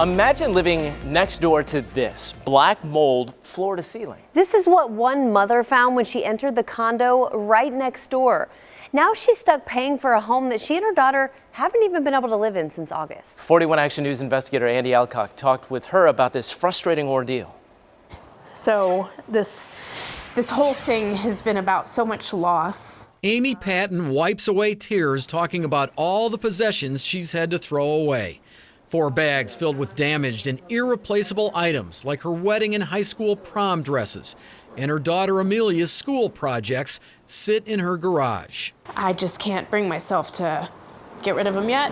Imagine living next door to this black mold floor to ceiling. This is what one mother found when she entered the condo right next door. Now she's stuck paying for a home that she and her daughter haven't even been able to live in since August. 41 Action News investigator Andy Alcock talked with her about this frustrating ordeal. So this whole thing has been about so much loss. Amy Patton wipes away tears talking about all the possessions she's had to throw away. 4 bags filled with damaged and irreplaceable items like her wedding and high school prom dresses and her daughter Amelia's school projects sit in her garage. I just can't bring myself to get rid of them yet.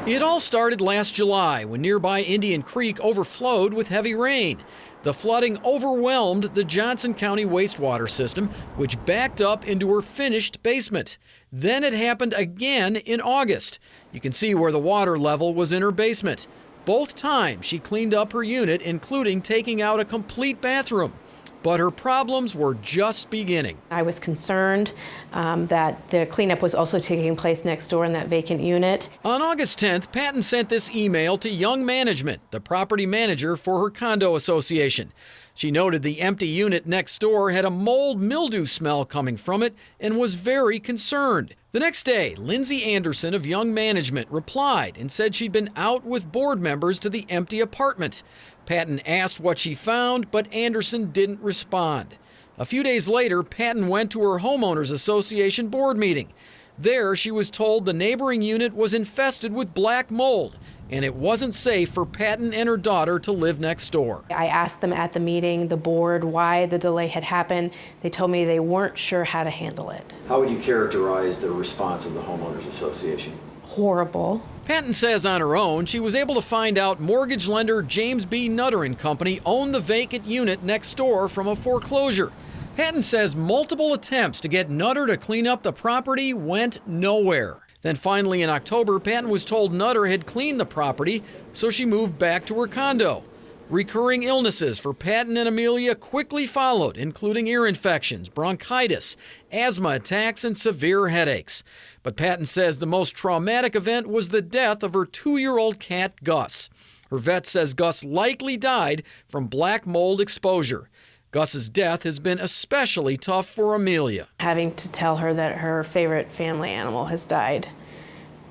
It all started last July when nearby Indian Creek overflowed with heavy rain. The flooding overwhelmed the Johnson County wastewater system, which backed up into her finished basement. Then it happened again in August. You can see where the water level was in her basement. Both times she cleaned up her unit, including taking out a complete bathroom. But her problems were just beginning. I was concerned that the cleanup was also taking place next door in that vacant unit. On August 10th, Patton sent this email to Young Management, the property manager for her condo association. She noted the empty unit next door had a mold mildew smell coming from it and was very concerned. The next day, Lindsay Anderson of Young Management replied and said she'd been out with board members to the empty apartment. Patton asked what she found, but Anderson didn't respond. A few days later, Patton went to her homeowners association board meeting. There, she was told the neighboring unit was infested with black mold, and it wasn't safe for Patton and her daughter to live next door. I asked them at the meeting, the board, why the delay had happened. They told me they weren't sure how to handle it. How would you characterize the response of the homeowners association? Horrible. Patton says on her own she was able to find out mortgage lender James B. Nutter and Company owned the vacant unit next door from a foreclosure. Patton says multiple attempts to get Nutter to clean up the property went nowhere. Then finally in October, Patton was told Nutter had cleaned the property, so she moved back to her condo. Recurring illnesses for Patton and Amelia quickly followed, including ear infections, bronchitis, asthma attacks, and severe headaches. But Patton says the most traumatic event was the death of her 2-year-old cat, Gus. Her vet says Gus likely died from black mold exposure. Gus's death has been especially tough for Amelia. Having to tell her that her favorite family animal has died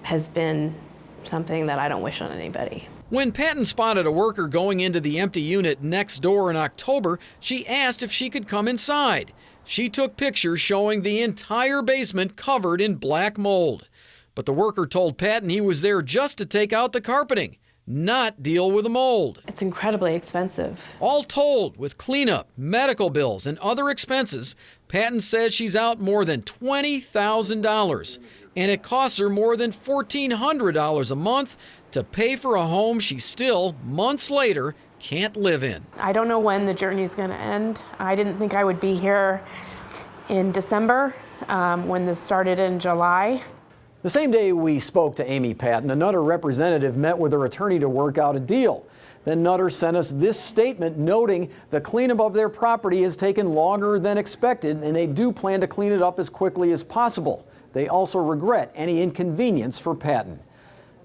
has been something that I don't wish on anybody. When Patton spotted a worker going into the empty unit next door in October, she asked if she could come inside. She took pictures showing the entire basement covered in black mold. But the worker told Patton he was there just to take out the carpeting, not deal with the mold. It's incredibly expensive. All told, with cleanup, medical bills, and other expenses, Patton says she's out more than $20,000. And it costs her more than $1,400 a month to pay for a home she still, months later, can't live in. I don't know when the journey's going to end. I didn't think I would be here in December when this started in July. The same day we spoke to Amy Patton, a Nutter representative met with her attorney to work out a deal. Then Nutter sent us this statement noting the cleanup of their property has taken longer than expected and they do plan to clean it up as quickly as possible. They also regret any inconvenience for Patton.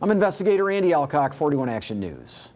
I'm investigator Andy Alcock, 41 Action News.